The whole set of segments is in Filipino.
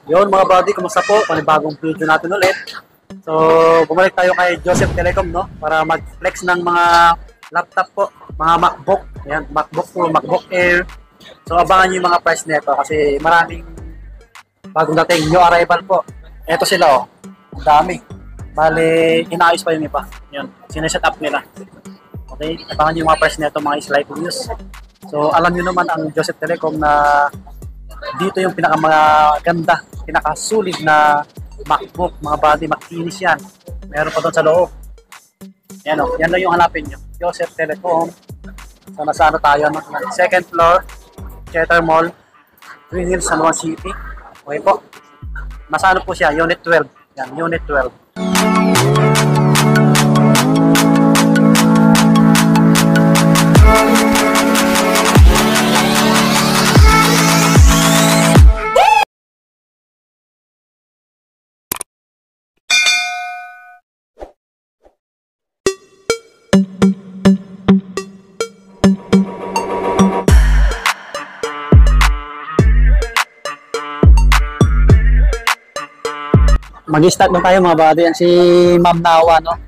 Yun mga buddy, kumusta po? Panibagong video natin ulit. So, bumalik tayo kay Joseph Telecom, no? Para mag-flex ng mga laptop po, mga MacBook. Yan, MacBook Pro, MacBook Air. So, abangan nyo yung mga price nito kasi maraming bagong dating, new arrival po. Ito sila, oh. Ang dami. Bale, inaayos pa yung iba. Yan, sineset up nila. Okay, abangan nyo yung mga price nito, mga slide news. So, alam nyo naman ang Joseph Telecom na dito yung pinakamaganda, pinakasulit na MacBook, mga body, makinis yan. Meron pa doon sa loob. Yan o, yan lang yung hanapin nyo. Joseph Telecom. So, nasa ano tayo, no? Second floor, Cheddar Mall, Green Hills, San Juan City. Okay po. Nasa ano po siya, Unit 12. Yan, Unit 12. Mag-start na tayo mga buddy. Yan si Ma'am Nawa, no?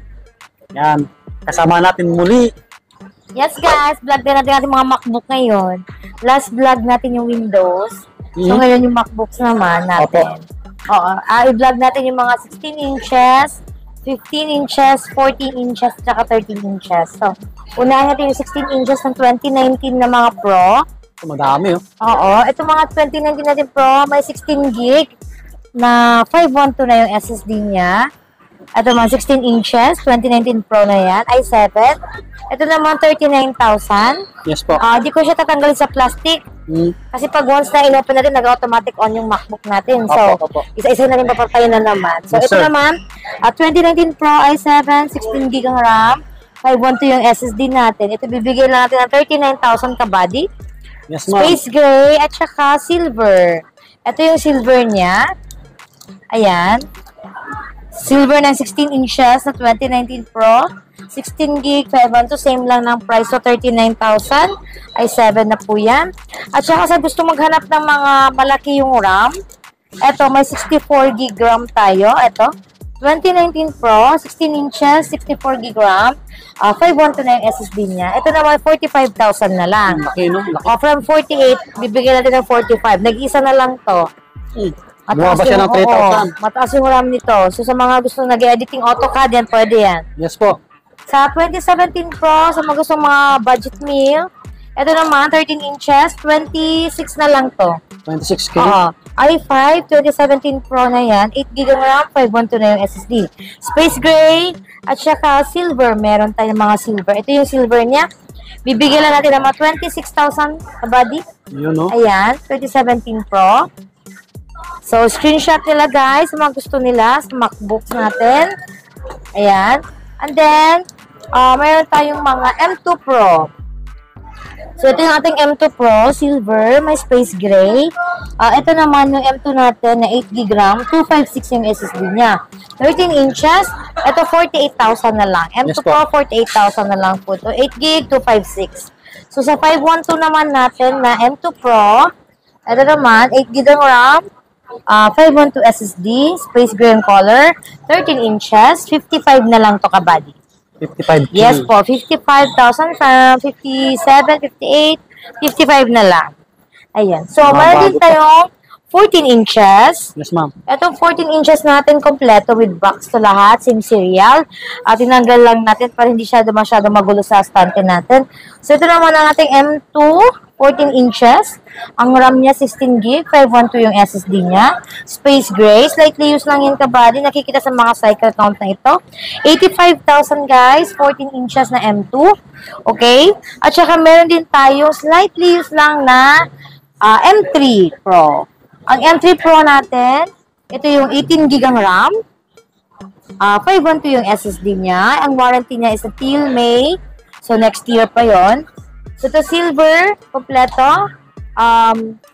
Yan. Kasama natin muli. Yes guys, vlog din natin ating mga MacBook ngayon. Last vlog natin yung Windows. So ngayon yung MacBooks naman natin. Oo, i-vlog natin yung mga 16 inches, 15 inches, 14 inches, tsaka 13 inches. So, unahin natin yung 16 inches ng 2019 na mga Pro. Madami, oh. Oo, ito mga 2019 natin Pro, may 16 gig na 512 na yung SSD niya. Ito mga 16 inches, 2019 Pro na yan, i7. Ito naman 39,000. Yes po. Di ko siya tatanggalin sa plastic. Kasi pag once na in-open natin, nag-automatic on yung MacBook natin. So, isa-isa na rin papatayin na naman. So, yes, ito naman, 2019 Pro i7, 16 GB ang RAM, 512 yung SSD natin. Ito bibigay lang natin ng 39,000 ka body. Yes, ma'am. Space gray at saka silver. Ito yung silver niya. Ayan. Silver ng 16 inches na 2019 Pro. 16 gig, 512, same lang ng price. So, 39,000. i7 na po yan. At saka sa gusto maghanap ng mga malaki yung RAM, eto, may 64 gig RAM tayo. Eto, 2019 Pro, 16 inches, 64 gig RAM. 512 na yung SSD niya. Ito naman, 45,000 na lang. Laki, no? Laki. From 48, bibigyan natin ng 45. Nag-isa na lang to. Mataas ba siya ng 3,000? Mataas yung RAM nito. So, sa mga gusto nag-editing AutoCAD, yan, pwede yan. Yes po. Sa 2017 Pro, sa mga gusto mga budget meal, ito naman, 13 inches, 26 na lang to. 26K? Oo. i5, 2017 Pro na yan, 8 GB RAM, 512 na yung SSD. Space gray, at saka silver. Meron tayong mga silver. Ito yung silver niya. Bibigyan lang natin ng mga 26,000 body. Yun, no? Ayan, 2017 Pro. So, screenshot nila guys, mga gusto nila sa MacBooks natin. Ayan. And then, mayroon tayong mga M2 Pro. So, ito yung ating M2 Pro, silver, may space gray. Ito naman yung M2 natin na 8 GB RAM, 256 yung SSD niya. 13 inches, ito 48,000 na lang. M2 yes, Pro, 48,000 na lang po ito. 8 GB, 256. So, sa 512 naman natin na M2 Pro, ito naman, 8 GB RAM, 512 SSD, space gray and color, 13 inches, 55 na lang to ka-body. 55K? Yes po, 55,000, 57, 58, 55 na lang. Ayan. So, meron din tayong 14 inches. Yes, ma'am. Itong 14 inches natin kompleto with box to lahat, same serial. Tinanggal lang natin para hindi siya masyado magulo sa stante natin. So, ito naman ang ating M2, 14 inches. Ang RAM niya 16 gig, 512 yung SSD niya. Space gray, slightly used lang yun ka-body. Nakikita sa mga cycle count na ito. 85,000 guys, 14 inches na M2. Okay? At saka meron din tayo slightly used lang na M3 Pro. Ang M3 Pro natin, ito yung 18 gig ang RAM. 512 yung SSD niya. Ang warranty niya is until May. So, next year pa yon. So, ito silver, kompleto.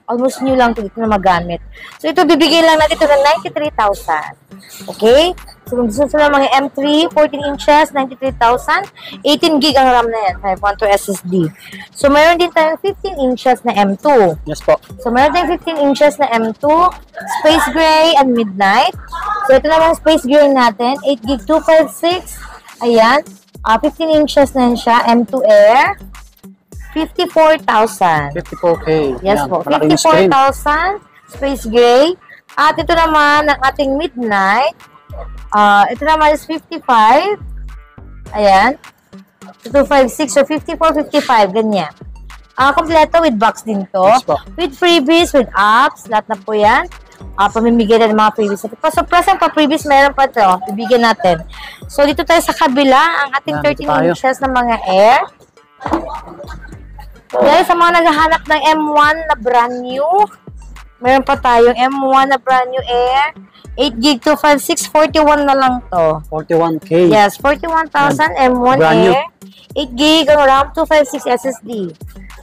Almost new lang ito dito na magamit. So, ito bibigay lang natin ito ng 93,000. Okay? So, kung gusto sila mga M3, 14 inches, 93,000. 18 gig ang RAM na yan. 512 SSD. So, meron din tayong 15 inches na M2. Yes po. So, meron tayong 15 inches na M2, Space Gray and Midnight. So, ito naman Space Gray natin, 8 gig 256. Ayan. 15 inches na yan siya, M2 Air. 54,000. 54K. Yes Yan, po, malaking screen. 54,000 Space Gray. At ito naman, ang ating Midnight. Ito naman is 55. Ayan. 256 or 54, 55. Ganyan. Kompleto with box din to. Yes po. With freebies, with apps. Lahat na po yan. Pamimigay na ng mga freebies. So, present pa freebies, meron pa to. Bibigyan natin. So, dito tayo sa kabila. Ang ating Yan, dito 13 tayo. inches na mga Air. Guys, sa mga naghahanap ng M1 na brand new, meron pa tayong M1 na brand new Air. 8 gig 256, 41 na lang to. 41K. Yes, 41,000 M1 Brand new. Air. 8 gig ang RAM, 256 SSD.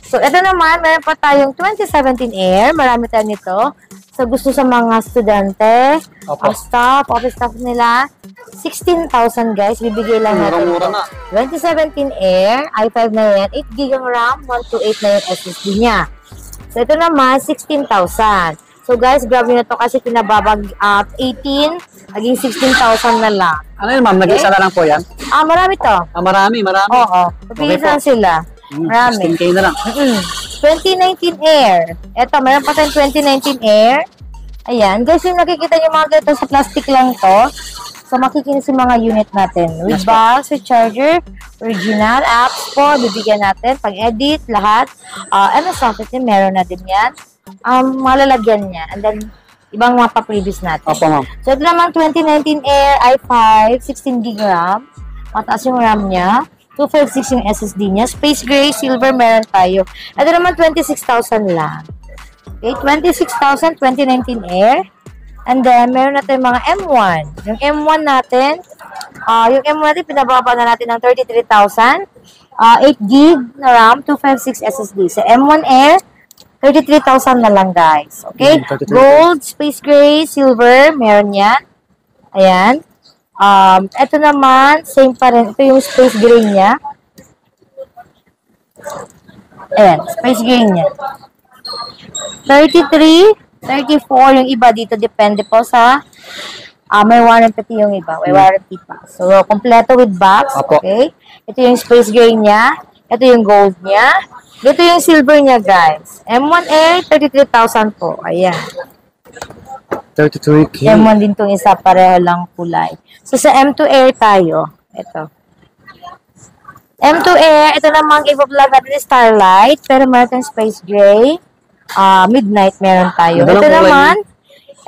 So, ito naman, meron pa tayong 2017 Air. Marami tayo nito. So, gusto sa mga estudyante, Opo. office staff nila, 16,000 guys. Bibigay lang natin. Mura-mura na. 2017 Air, i5 na yan. 8 gig ang RAM, 128 na yung SSD niya. So, ito naman, 16,000. So, guys, grab nyo na to kasi pinababag 18, naging 16,000 na lang. Ano yun, ma'am? Nag-isa na lang po yan? Marami to. Marami. Oo. Pagpilisan sila. Marami. 16K na lang. 2019 Air. Ito, meron pa tayong 2019 Air. Ayan. Guys, yung nakikita nyo mga ganito sa plastic lang to. So, makikinis yung mga unit natin. With Yes, box, with charger, original, apps po, bibigyan natin. Pag-edit, lahat. MS Office din, meron na din yan. Malalagyan niya. And then, ibang mga pa-previous natin. Opo, ma'am. So, ito naman 2019 Air i5, 16 gig RAM. Mataas yung RAM niya. 256 yung SSD niya. Space Gray, Silver, meron tayo. Ito naman 26,000 lang. Okay, 26,000, 2019 Air. And then, meron natin mga M1. Yung M1 natin, pinababa na natin ng 33,000. 8 gig na RAM, 256 SSD. Sa M1 Air, 33,000 na lang, guys. Okay? 33,000. Gold, Space Gray, Silver, meron yan. Ayan. Ito naman, same pa rin. Ito yung Space Gray niya. Ayan, Space Gray niya. 33, 34 yung iba dito. Depende po sa may warranty yung iba. May warranty pa. So, kompleto with box. Apo. Okay? Ito yung Space Gray niya. Ito yung gold niya. Dito yung silver niya, guys. M1 Air, 33,000 po. Ayan. 33K. M1 din itong isa, pareho lang kulay. So, sa M2 Air tayo. Ito. M2 Air, ito namang i-vlog natin Starlight, pero meron tayong Space Gray. Midnight meron tayo. Ganda ng Ito kulay naman,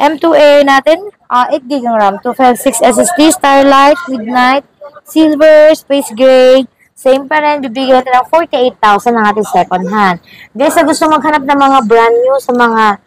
M2 Air natin, 8 gig ang RAM, 256 SSD, Starlight, Midnight, Silver, Space Gray. Same pa rin, bibigyan natin ng 48,000 ng ating second hand. Guys, sa gusto maghanap ng mga brand new sa mga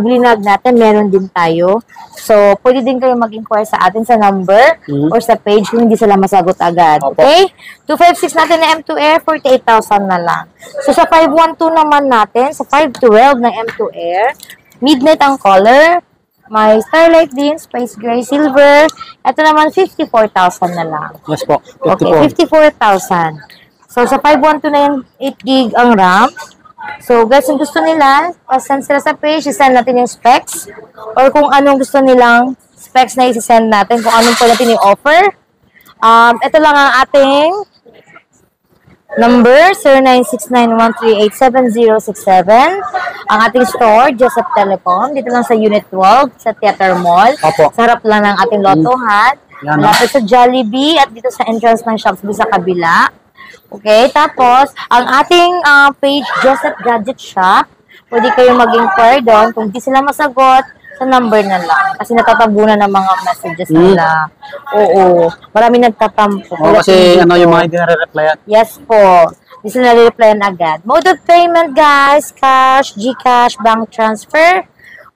blinag natin, meron din tayo. So, pwede din kayo mag-inquire sa atin sa number or sa page kung hindi sila masagot agad. Opo. Okay? 256 natin na M2 Air, 48,000 na lang. So, sa 512 naman natin, sa 512 ng M2 Air, Midnight ang color, may Starlight din, Space Gray, Silver. Ito naman, 54,000 na lang. Yes po. Okay, 54. 54,000. So, sa 512 na yung 8 gig ang RAM. So, guys, kung gusto nila, send sila sa page, isend natin yung specs. Or kung anong gusto nilang specs na isisend natin, kung anong po natin yung offer. Ito lang ang ating number, 0969-138-7067. Ang ating store, Joseph Telecom. Dito lang sa Unit 12, sa Theater Mall. Opo. Sa harap lang ng ating lotohan. Yan, Malapit sa Jollibee at dito sa entrance ng shops sa kabila. Okay, tapos, ang ating page, Joseph Gadget Shop, pwede kayong mag-inquire doon. Kung di sila masagot, sa number na lang. Kasi natatabunan ng mga messages nila. Oo. Marami nagtatampo. Kasi yung mga hindi na-replyan. Yes po. Di sila replyan agad. Mode of payment, guys. Cash, GCash, bank transfer,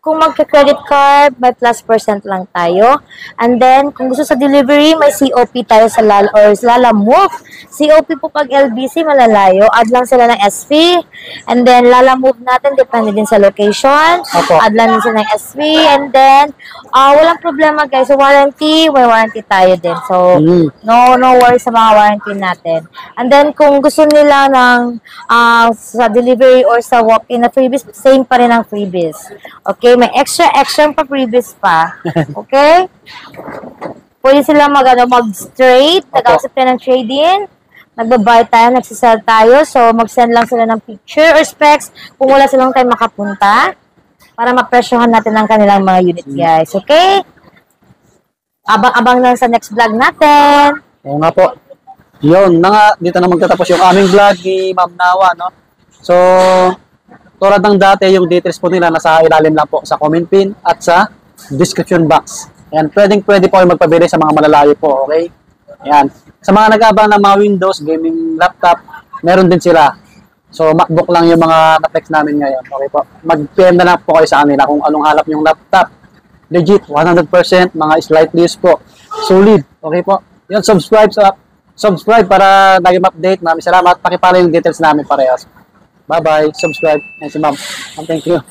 kung magka-credit card, may plus percent lang tayo. And then, kung gusto sa delivery, may COP tayo sa Lala Move. COP po pag LBC, malalayo. Add lang sila ng SV. And then, Lala Move natin, depende din sa location. Opo. Add lang din sila ng SV. And then, walang problema guys. So, warranty, may warranty tayo din. So, no worries sa mga warranty natin. And then, kung gusto nila ng sa delivery or sa walk-in na freebies, same pa rin ang freebies. Okay? May extra pa freebies pa. Okay? Pwede sila mag-straight, nag-accept ng trade-in, nagbabayad tayo, nagsisell tayo, so mag-send lang sila ng picture or specs kung wala silang time makapunta para mapresyohan natin ang kanilang mga unit, guys. Okay? Abang-abang lang sa next vlog natin. Oo nga po. Yun, dito na magtatapos yung aming vlog ni Ma'am Nawa, no? So, tulad ng dati, yung details po nila nasa ilalim lang po sa comment pin at sa description box. Ayan, pwede po kayo magpabili sa mga malalayo po, okay? Ayan. Sa mga nag-aabang ng mga Windows, gaming laptop, meron din sila. So, MacBook lang yung mga na-flex namin ngayon, okay po? Mag-PM na lang po kayo sa kanila kung anong halap yung laptop. Legit, 100%, mga slightly used po. Solid, okay po? Yun, subscribe para lagi ma-update. Maraming salamat. Pakipala yung details namin parehas. Bye-bye. Subscribe. And si Ma'am. Thank you.